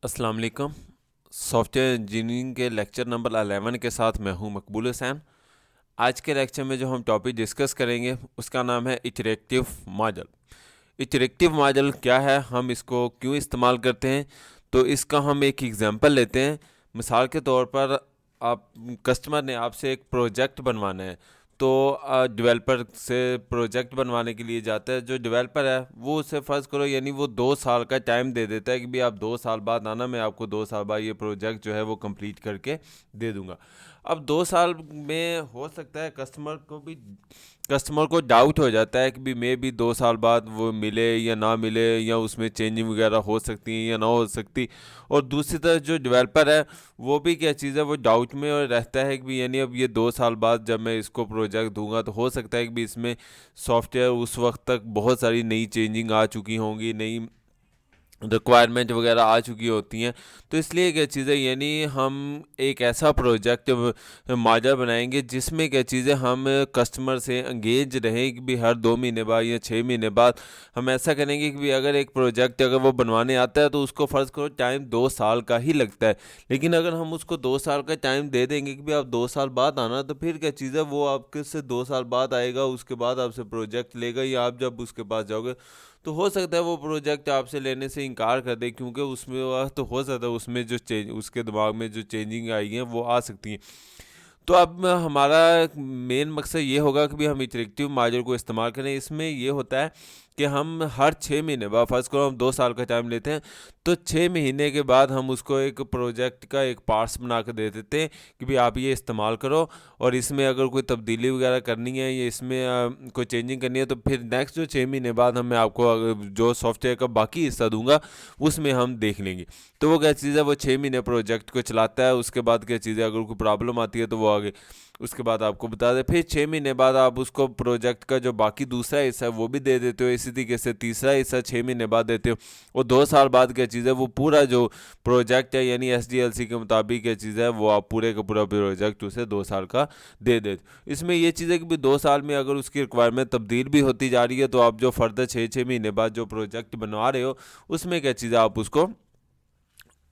अस्सलाम वालेकुम। Software engineering के लेक्चर नंबर 11 के साथ मैं हूं मकबूल हुसैन। आज के लेक्चर में जो हम टॉपिक डिस्कस करेंगे उसका नाम है इटरेक्टिव मॉडल। इटरेक्टिव मॉडल क्या है, हम इसको क्यों इस्तेमाल करते हैं, तो इसका हम एक एग्जांपल लेते हैं। मिसाल के तौर पर आप कस्टमर ने आपसे एक प्रोजेक्ट बनवाना है, तो डेवलपर से प्रोजेक्ट बनवाने के लिए जाता है। जो डेवलपर है वो उसे फ़र्ज़ करो यानी वो 2 साल का टाइम दे देता है कि भाई आप 2 साल बाद आना, मैं आपको 2 साल बाद ये प्रोजेक्ट जो है वो कंप्लीट करके दे दूंगा। अब 2 साल में हो सकता है कस्टमर को डाउट हो जाता है कि भी मे भी 2 साल बाद वो मिले या ना मिले, या उसमें चेंजिंग वगैरह हो सकती है या ना हो सकती। और दूसरी तरफ जो डेवलपर है वो भी क्या चीज़ है, वो डाउट में और रहता है कि भी यानी अब ये 2 साल बाद जब मैं इसको प्रोजेक्ट दूंगा तो हो सकता है कि भी इसमें सॉफ्टवेयर उस वक्त तक बहुत सारी नई चेंजिंग आ चुकी होंगी, नई रिक्वायरमेंट वगैरह आ चुकी होती हैं। तो इसलिए क्या चीज़ें यानी हम एक ऐसा प्रोजेक्ट मॉडल बनाएंगे जिसमें क्या चीज़ें हम कस्टमर से एंगेज रहें कि भी हर 2 महीने बाद या 6 महीने बाद हम ऐसा करेंगे कि भी अगर एक प्रोजेक्ट अगर वो बनवाने आता है तो उसको फ़र्ज़ करो टाइम 2 साल का ही लगता है। लेकिन अगर हम उसको 2 साल का टाइम दे देंगे कि भी आप 2 साल बाद आना, तो फिर क्या चीज़ है वो आपके से 2 साल बाद आएगा, उसके बाद आपसे प्रोजेक्ट लेगा, या आप जब उसके पास जाओगे तो हो सकता है वो प्रोजेक्ट आपसे लेने से इनकार कर दे, क्योंकि उसमें वह तो हो सकता है उसमें जो चेंज उसके दिमाग में जो चेंजिंग आई हैं वो आ सकती हैं। तो अब हमारा मेन मकसद ये होगा कि भी हम इटरेक्टिव मॉडल को इस्तेमाल करें। इसमें ये होता है कि हम हर 6 महीने बाद, फर्स्ट करो हम 2 साल का टाइम लेते हैं, तो 6 महीने के बाद हम उसको एक प्रोजेक्ट का एक पार्ट्स बना कर दे देते हैं कि भाई आप ये इस्तेमाल करो, और इसमें अगर कोई तब्दीली वगैरह करनी है या इसमें कोई चेंजिंग करनी है तो फिर नेक्स्ट जो 6 महीने बाद मैं आपको जो सॉफ्टवेयर का बाकी हिस्सा दूंगा उसमें हम देख लेंगे। तो वो क्या चीज़ है, वो 6 महीने प्रोजेक्ट को चलाता है, उसके बाद क्या चीज़ है अगर कोई प्रॉब्लम आती है तो वो आगे उसके बाद आपको बता दे। फिर 6 महीने बाद आप उसको प्रोजेक्ट का जो बाकी दूसरा हिस्सा है वो भी दे देते हो, इसी तरीके से तीसरा हिस्सा 6 महीने बाद देते हो। और 2 साल बाद क्या चीज़ है वो पूरा जो प्रोजेक्ट है यानी SDLC के मुताबिक क्या चीज़ है वो आप पूरे का पूरा प्रोजेक्ट उसे 2 साल का दे देते हो। इसमें ये चीज़ है कि भी 2 साल में अगर उसकी रिक्वायरमेंट तब्दील भी होती जा रही है तो आप जो फर्दर 6 6 महीने बाद जो प्रोजेक्ट बनवा रहे हो उसमें क्या चीज़ है आप उसको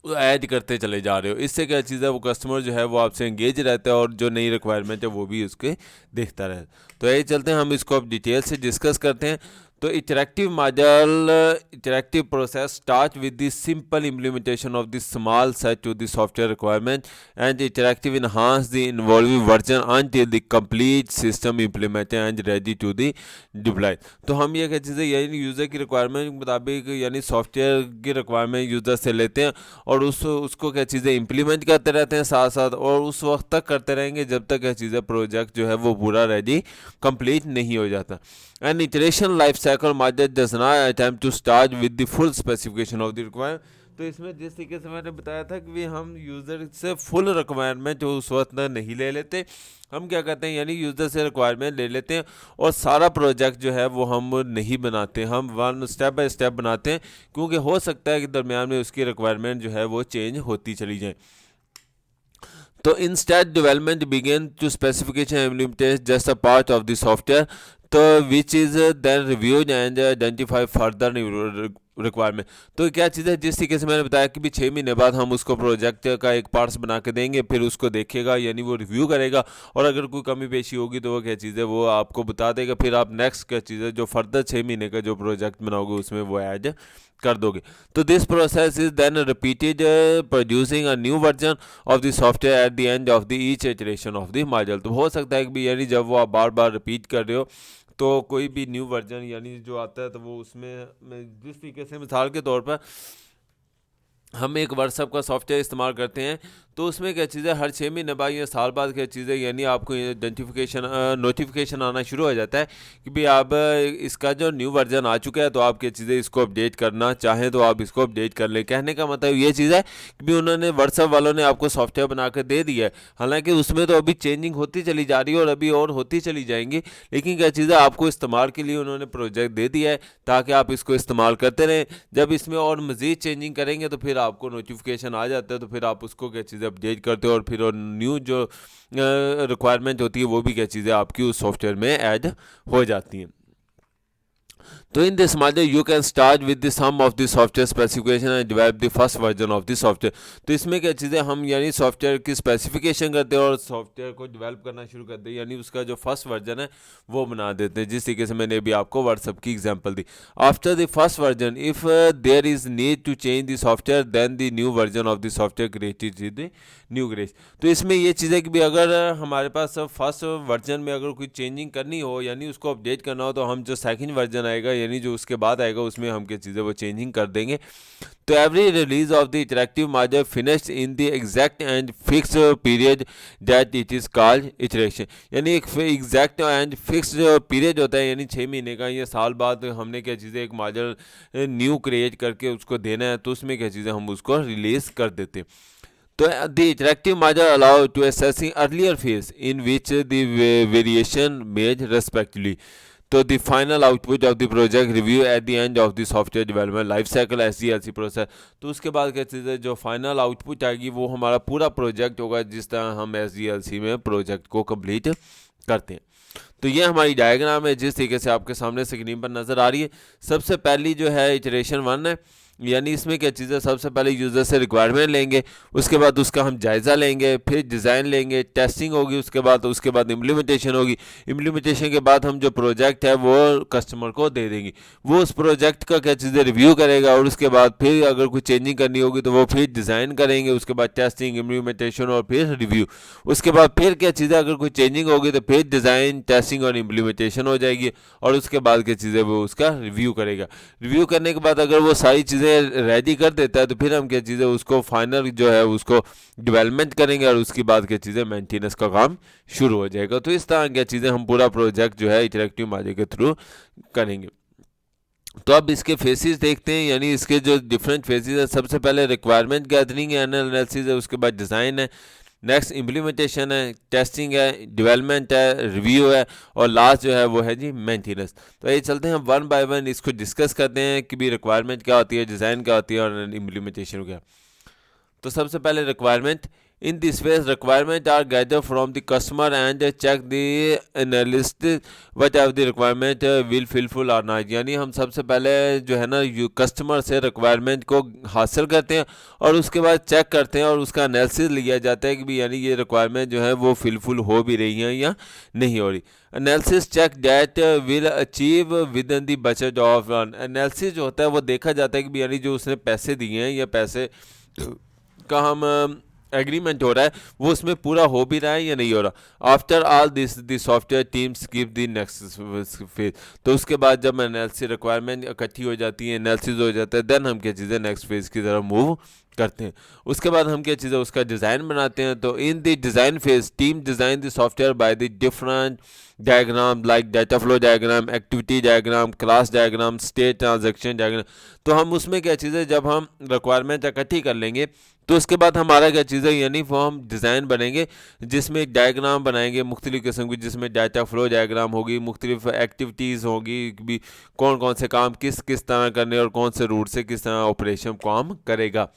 ऐड करते चले जा रहे हो। इससे क्या चीज़ है वो कस्टमर जो है वो आपसे एंगेज रहता है और जो नई रिक्वायरमेंट है वो भी उसके देखता रहता है। तो यही चलते हैं हम इसको अब डिटेल से डिस्कस करते हैं। तो iterative model, iterative process start with the simple implementation of the small set to the software requirement and iterative enhance the involving version until the complete system implemented and ready to the deploy। तो हम ये क्या चीज़ें यानी user की requirement के मुताबिक यानी सॉफ्टवेयर की रिक्वायरमेंट यूज़र से लेते हैं और उसको क्या चीज़ें इंप्लीमेंट करते रहते हैं साथ साथ, और उस वक्त तक करते रहेंगे जब तक क्या चीज़ें प्रोजेक्ट जो है वो पूरा रेडी कंप्लीट नहीं हो जाता। An iteration life cycle model does not attempt to start with the full specification of the requirement. तो इसमें जिस तरीके से मैंने बताया था कि भी हम यूज़र से फुल रिक्वायरमेंट उस वक्त नहीं ले लेते, हम क्या करते हैं यानी यूज़र से रिक्वायरमेंट ले लेते हैं और सारा प्रोजेक्ट जो है वो हम नहीं बनाते, हम वन स्टेप बाय स्टेप बनाते हैं, क्योंकि हो सकता है कि दरमियान में उसकी रिक्वायरमेंट जो है वो चेंज होती चली जाए। तो instead development begin to specification implementation just a part of the software, तो which is then reviewed and identify further requirement. तो क्या चीज़ है जिस तरीके से मैंने बताया कि भी 6 महीने बाद हम उसको प्रोजेक्ट का एक पार्ट्स बना के देंगे, फिर उसको देखेगा यानी वो रिव्यू करेगा, और अगर कोई कमी पेशी होगी तो वो क्या चीज़ है वो आपको बता देगा, फिर आप नेक्स्ट क्या चीज़ है जो फर्दर 6 महीने का जो प्रोजेक्ट बनाओगे उसमें वो ऐड कर दोगे। तो this process is then repeated producing a new version of the software at the end of the each iteration of the model. तो हो सकता है कि भी यानी जब वो आप बार बार रिपीट कर रहे हो तो कोई भी न्यू वर्जन यानी जो आता है तो वो उसमें जिस तरीके से मिसाल के तौर पर हम एक व्हाट्सअप का सॉफ्टवेयर इस्तेमाल करते हैं, तो उसमें क्या चीज़ है हर 6 महीने बाद या साल बाद क्या चीज़ है यानी आपको आइडेंटिफिकेशन नोटिफिकेशन आना शुरू हो जाता है कि भाई आप इसका जो न्यू वर्जन आ चुका है, तो आप क्या चीज़ें इसको अपडेट करना चाहें तो आप इसको अपडेट कर लें। कहने का मतलब ये चीज़ है कि भी उन्होंने व्हाट्सअप वालों ने आपको सॉफ्टवेयर बना कर दे दिया है, हालांकि उसमें तो अभी चेंजिंग होती चली जा रही है और अभी और होती चली जाएंगी, लेकिन क्या चीज़ है आपको इस्तेमाल के लिए उन्होंने प्रोजेक्ट दे दिया है ताकि आप इसको इस्तेमाल करते रहें। जब इसमें और मज़ीद चेंजिंग करेंगे तो फिर आपको नोटिफिकेशन आ जाता है, तो फिर आप उसको क्या चीज़ें अपडेट करते हो और फिर न्यू जो रिक्वायरमेंट होती है वो भी क्या चीज़ें आपकी उस सॉफ्टवेयर में ऐड हो जाती हैं। तो in this module you can start with the some of the software specification and develop the first version of the software. तो इसमें क्या चीज़ें हम यानी सॉफ्टवेयर की स्पेसिफिकेशन करते हैं और सॉफ्टवेयर को डेवलप करना शुरू करते हैं, यानी उसका जो फर्स्ट वर्जन है वो बना देते हैं, जिस तरीके से मैंने अभी आपको व्हाट्सएप की एग्जांपल दी। After the first version if there is need to change the software then the new version of the software created the new grace. तो इसमें ये चीज़ें कि भी अगर हमारे पास फर्स्ट वर्जन में अगर कोई चेंजिंग करनी हो यानी उसको अपडेट करना हो, तो हम जो सेकंड वर्जन आएगा यानी जो उसके बाद आएगा उसमें हम क्या चीज़ें वो चेंजिंग कर देंगे। तो every release of the interactive module finished in the exact and fix period that it is called iteration. यानी एक एग्जैक्ट एंड फिक्स पीरियड होता है, यानी 6 महीने का या साल बाद हमने क्या चीज़ें एक मॉड्यूल न्यू क्रिएट करके उसको देना है, तो उसमें क्या चीज़ें हम उसको रिलीज़ कर देते हैं। तो the interactive module allow to assessing earlier phase in which the variation made respectively. तो the final output of the project review at the end of the software development life cycle SDLC process। तो उसके बाद क्या चीज़ है, जो final output आएगी वो हमारा पूरा प्रोजेक्ट होगा जिस तरह हम SDLC में प्रोजेक्ट को कंप्लीट करते हैं। तो ये हमारी डायग्राम है जिस तरीके से आपके सामने स्क्रीन पर नज़र आ रही है। सबसे पहली जो है इटरेशन 1 है, यानी इसमें क्या चीज़ है, सबसे पहले यूज़र से रिक्वायरमेंट लेंगे, उसके बाद उसका हम जायज़ा लेंगे, फिर डिज़ाइन लेंगे, टेस्टिंग होगी, उसके बाद इम्प्लीमेंटेशन होगी। इम्प्लीमेंटेशन के बाद हम जो प्रोजेक्ट है वो कस्टमर को दे देंगे, वो उस प्रोजेक्ट का क्या चीज़ है रिव्यू करेगा, और उसके बाद फिर अगर कोई चेंजिंग करनी होगी तो वो फिर डिज़ाइन करेंगे, उसके बाद टेस्टिंग, इम्प्लीमेंटेशन और फिर रिव्यू। उसके बाद फिर क्या चीज़ है, अगर कोई चेंजिंग होगी तो फिर डिज़ाइन, टेस्टिंग और इम्प्लीमेंटेशन हो जाएगी, और उसके बाद क्या चीज़ है वो उसका रिव्यू करेगा। रिव्यू करने के बाद अगर वो सारी चीज़ें रेडी कर देता है तो फिर हम क्या चीज़ें उसको फाइनल जो है उसको डेवलपमेंट करेंगे, और उसके बाद क्या चीज़ें मेंटेनेंस का काम शुरू हो जाएगा। तो इस तरह क्या चीज़ें हम पूरा प्रोजेक्ट जो है इंटरेक्टिव मॉड्यूल के थ्रू करेंगे। तो अब इसके फेसेस देखते हैं, यानी इसके जो डिफरेंट फेसेस है। सबसे पहले रिक्वायरमेंट गैदरिंग है, एनालिसिस है, उसके बाद डिज़ाइन है, नेक्स्ट इम्प्लीमेंटेशन है, टेस्टिंग है, डेवलपमेंट है, रिव्यू है, और लास्ट जो है वो है जी मेंटेनेंस। तो ये चलते हैं हम वन बाय वन इसको डिस्कस करते हैं कि भी रिक्वायरमेंट क्या होती है, डिज़ाइन क्या होती है और इम्प्लीमेंटेशन क्या। तो सबसे पहले requirement. In this phase requirement are gather from the customer and check the analyst whatever the requirement will fulfil or not. यानी हम सबसे पहले जो है ना कस्टमर से रिक्वायरमेंट को हासिल करते हैं और उसके बाद चेक करते हैं और उसका एनालिसिस लिया जाता है कि भी यानी ये रिक्वायरमेंट जो है वो फिलफुल हो भी रही है या नहीं हो रही। Analysis check that will achieve within the budget of. Analysis जो होता है वो देखा जाता है कि भी यानी जो उसने पैसे दिए हैं या पैसे का हम एग्रीमेंट हो रहा है वो उसमें पूरा हो भी रहा है या नहीं हो रहा। After all this the software teams give the next phase. तो उसके बाद जब एनालिसिस रिक्वायरमेंट इकट्ठी हो जाती है, एनालिसिस हो जाता है, देन हम क्या चीज़ें नेक्स्ट फेज की तरफ मूव करते हैं। उसके बाद हम क्या चीज़ें उसका डिज़ाइन बनाते हैं। तो in the design phase team design the software by the different diagram like data flow diagram, activity diagram, class diagram, state transaction diagram. तो हम उसमें क्या चीज़ें जब हम रिक्वायरमेंट इकट्ठी कर लेंगे तो उसके बाद हमारा क्या चीज़ है यानी वो हम डिज़ाइन बनेंगे जिसमें एक डायग्राम बनाएंगे मुख्तलिफ़ किस्म की, जिसमें डाटा फ्लो डायग्राम होगी, मुख्तलिफ़ एक्टिविटीज़ होगी भी कौन कौन से काम किस किस तरह करने और कौन से रूट से किस तरह ऑपरेशन काम करेगा।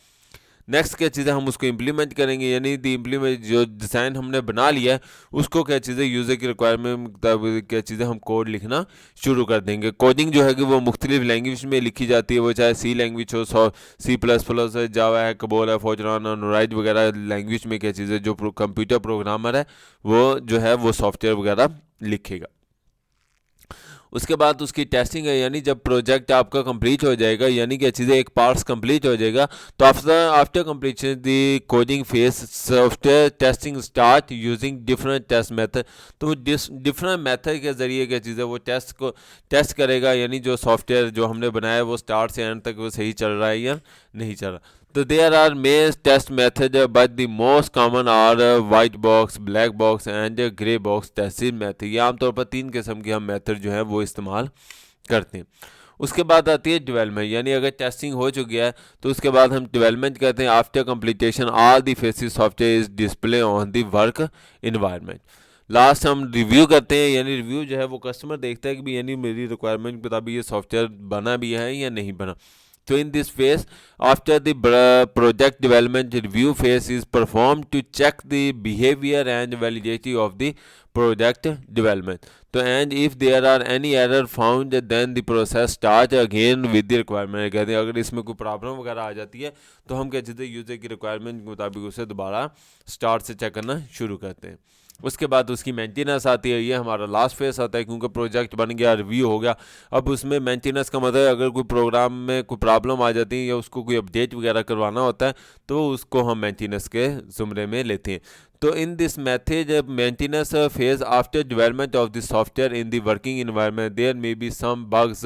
नेक्स्ट क्या चीज़ें हम उसको इम्प्लीमेंट करेंगे, यानी दी इम्प्लीमेंट जो डिज़ाइन हमने बना लिया है उसको क्या चीज़ें यूज़र की रिक्वायरमेंट मुताबिक क्या चीज़ें हम कोड लिखना शुरू कर देंगे। कोडिंग जो है कि वो मुख्तलिफ लैंग्वेज में लिखी जाती है, वो चाहे सी लैंग्वेज हो, C++ है, जावा है, कबोल है, फोर्ट्रान और नोराइज वगैरह लैंग्वेज में क्या चीज़ें जो कंप्यूटर प्रोग्रामर है वो जो है वो सॉफ्टवेयर वगैरह लिखेगा। उसके बाद उसकी टेस्टिंग है, यानी जब प्रोजेक्ट आपका कंप्लीट हो जाएगा यानी क्या चीज़ें एक पार्ट्स कंप्लीट हो जाएगा तो after completion the coding phase software testing start using different test method. तो डिफरेंट मेथड के ज़रिए क्या चीज़ है वो टेस्ट करेगा, यानी जो सॉफ्टवेयर जो हमने बनाया है वो स्टार्ट से एंड तक वो सही चल रहा है या नहीं चल रहा। तो there are main test method but the most common are white box, black box and grey box testing method. ये आमतौर पर 3 किस्म के हम मेथड जो है वो इस्तेमाल करते हैं। उसके बाद आती है डेवलपमेंट, यानी अगर टेस्टिंग हो चुकी है तो उसके बाद हम डेवलपमेंट करते हैं। After completion all the faces software is display on the work environment. Last हम रिव्यू करते हैं, यानी रिव्यू जो है वो कस्टमर देखता है कि भी यानी मेरी रिक्वायरमेंट के मुताबिक ये सॉफ्टवेयर बना भी है या नहीं बना। So in this phase, after the project development review phase is performed to check the behavior and validity of the project development. तो and if there are any error found then the process start again with the requirement. कहते हैं अगर इसमें कोई problem वगैरह आ जाती है तो हम क्या चीज़ें यूज़र की रिक्वायरमेंट के मुताबिक उसे दोबारा स्टार्ट से चेक करना शुरू करते हैं. उसके बाद उसकी मेंटेनेंस आती है. ये हमारा लास्ट फेस आता है क्योंकि प्रोजेक्ट बन गया, रिव्यू हो गया. अब उसमें मेंटेनेंस का मतलब अगर कोई प्रोग्राम में कोई प्रॉब्लम आ जाती है या उसको कोई अपडेट वगैरह करवाना होता है तो उसको हम मेंटेनेंस के ज़ुमरे में लेते हैं. तो in this method maintenance phase after development of the software in the working environment there may be some bugs,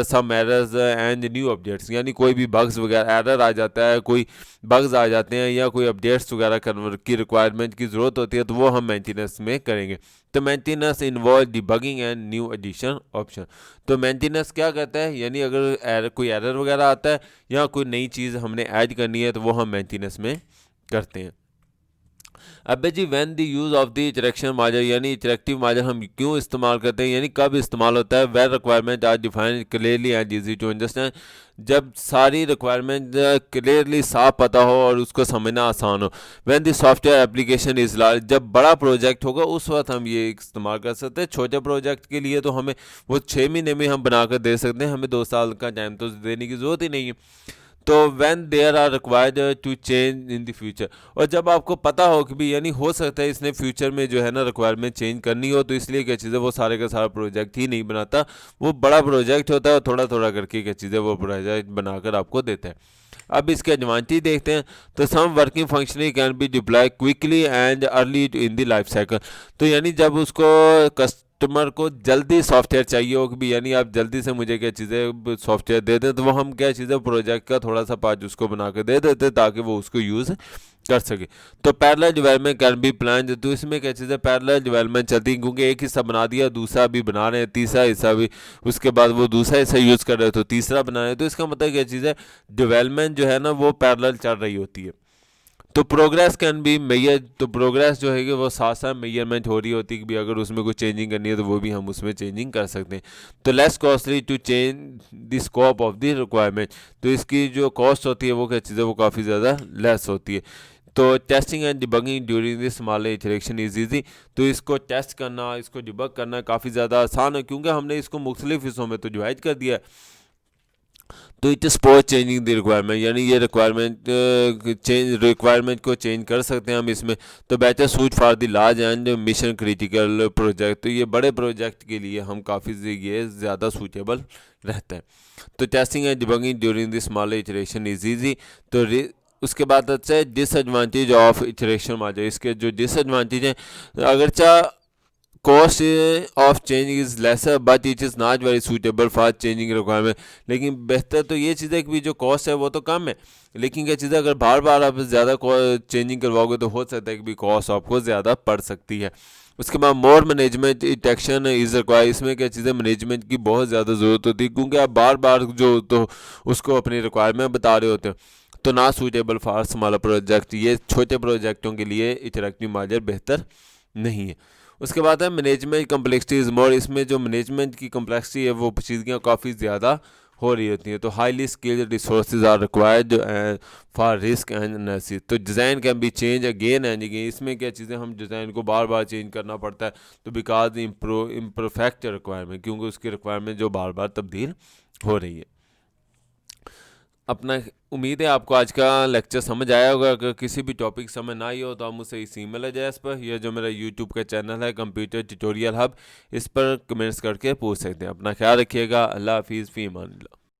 some errors and new updates. यानी कोई भी बग्स वगैरह एरर आ जाता है, कोई बग्स आ जाते हैं या कोई अपडेट्स वगैरह की रिक्वायरमेंट की ज़रूरत होती है तो वो हम मेंटेनेंस में करेंगे. तो maintenance involve debugging and new addition option. तो मेंटेनेंस क्या कहता है, यानी अगर कोई एरर वगैरह आता है या कोई नई चीज़ हमने ऐड करनी है तो वो हम मेंटेनेंस में करते हैं. अब जी when the use of the interaction merger, यानी इंटरेक्टिव मार्जर हम क्यों इस्तेमाल करते हैं, यानी कब इस्तेमाल होता है. Where requirement are defined clearly and easy to understand. जब सारी रिक्वायरमेंट क्लियरली साफ पता हो और उसको समझना आसान हो. When the software application is large, जब बड़ा प्रोजेक्ट होगा उस वक्त हम ये इस्तेमाल कर सकते हैं. छोटे प्रोजेक्ट के लिए तो हमें वो 6 महीने में हम बनाकर दे सकते हैं, हमें 2 साल का टाइम तो देने की ज़रूरत ही नहीं है. तो when there are required to change in the future, और जब आपको पता हो कि भी यानी हो सकता है इसने फ्यूचर में जो है ना रिक्वायरमेंट चेंज करनी हो, तो इसलिए क्या चीज़ें वो सारे का सारा प्रोजेक्ट ही नहीं बनाता. वो बड़ा प्रोजेक्ट होता है और थोड़ा थोड़ा करके क्या चीज़ें वो प्रोजेक्ट बनाकर आपको देता है. अब इसके एडवांटेज देखते हैं. तो some working functioning can be deploy quickly and early in the life cycle. तो यानी जब उसको कस्टमर को जल्दी सॉफ्टवेयर चाहिए हो कि भी यानी आप जल्दी से मुझे क्या चीज़ें सॉफ्टवेयर दे दें, तो वो हम क्या चीज़ें प्रोजेक्ट का थोड़ा सा पार्ट उसको बना के दे देते ताकि वो उसको यूज़ कर सके. तो parallel development can be plan. तो इसमें क्या चीज़ें पैरेलल डेवलपमेंट चलती है क्योंकि एक हिस्सा बना दिया, दूसरा भी बना रहे हैं, तीसरा हिस्सा भी, उसके बाद वो दूसरा हिस्सा यूज़ कर रहे हैं तो तीसरा बना रहे हैं. तो इसका मतलब क्या चीज़ है, डेवलपमेंट जो है ना वो पैरेलल चल रही होती है. तो प्रोग्रेस कैन बी मेजर. तो प्रोग्रेस जो है कि वो साथ साथ मेजरमेंट हो रही होती है कि भी अगर उसमें कोई चेंजिंग करनी है तो वो भी हम उसमें चेंजिंग कर सकते हैं. तो less costly to change the scope of the requirement. तो इसकी जो कॉस्ट होती है वो क्या चीज़ है, वो काफ़ी ज़्यादा लेस होती है. तो testing and debugging during this small iteration is easy. तो इसको टेस्ट करना, इसको डिबग करना काफ़ी ज़्यादा आसान है क्योंकि हमने इसको मुख्तलिफ हिस्सों में तो डिवाइड कर दिया है. तो it support changing the requirement, यानी ये रिक्वायरमेंट को चेंज कर सकते हैं हम इसमें. तो better suit for the large and mission critical project. तो ये बड़े प्रोजेक्ट के लिए हम काफ़ी ये ज़्यादा सूटेबल रहता है. तो testing and debugging during the small iteration is easy. तो उसके बाद अच्छा है डिसएडवांटेज ऑफ इटरेशन मार्जिन. इसके जो डिसएडवांटेज हैं, अगरचा cost of change is lesser but it is not very suitable for changing requirement. लेकिन बेहतर तो ये चीज़ है कि जो कॉस्ट है वो तो कम है, लेकिन क्या चीज़ है अगर बार बार आप ज़्यादा चेंजिंग करवाओगे तो हो सकता है कि भी कॉस्ट आपको ज़्यादा पड़ सकती है. उसके बाद मोर मैनेजमेंट इंटेक्शन इज़ रिक्वायर. इसमें क्या चीज़ें मैनेजमेंट की बहुत ज़्यादा ज़रूरत होती है क्योंकि आप बार बार जो तो उसको अपनी रिक्वायरमेंट बता रहे होते हैं. तो ना सूटेबल फॉर स्मॉलर प्रोजेक्ट. ये छोटे प्रोजेक्टों के लिए इंटरैक्टिव मार्जर बेहतर नहीं है. उसके बाद है मैनेजमेंट कम्प्लेक्सिटी इज़ मोर. इसमें जो मैनेजमेंट की कम्प्लेक्सिटी है वो चीज़ें काफ़ी ज़्यादा हो रही होती हैं. तो highly skilled resources are required for risk and analysis. तो design can be change again and again. इसमें क्या चीज़ें हम डिज़ाइन को बार बार चेंज करना पड़ता है. तो बिकॉज इम्परफेक्ट रिक्वायरमेंट, क्योंकि उसकी रिक्वायरमेंट जो बार बार तब्दील हो रही है. अपना उम्मीद है आपको आज का लेक्चर समझ आया होगा. अगर किसी भी टॉपिक समझ ना आई हो तो आप मुझसे इस ईमेल एड्रेस पर, यह जो मेरा यूट्यूब का चैनल है कंप्यूटर ट्यूटोरियल हब, इस पर कमेंट्स करके पूछ सकते हैं. अपना ख्याल रखिएगा. अल्लाह हाफिज़, फ़ी अमान अल्लाह.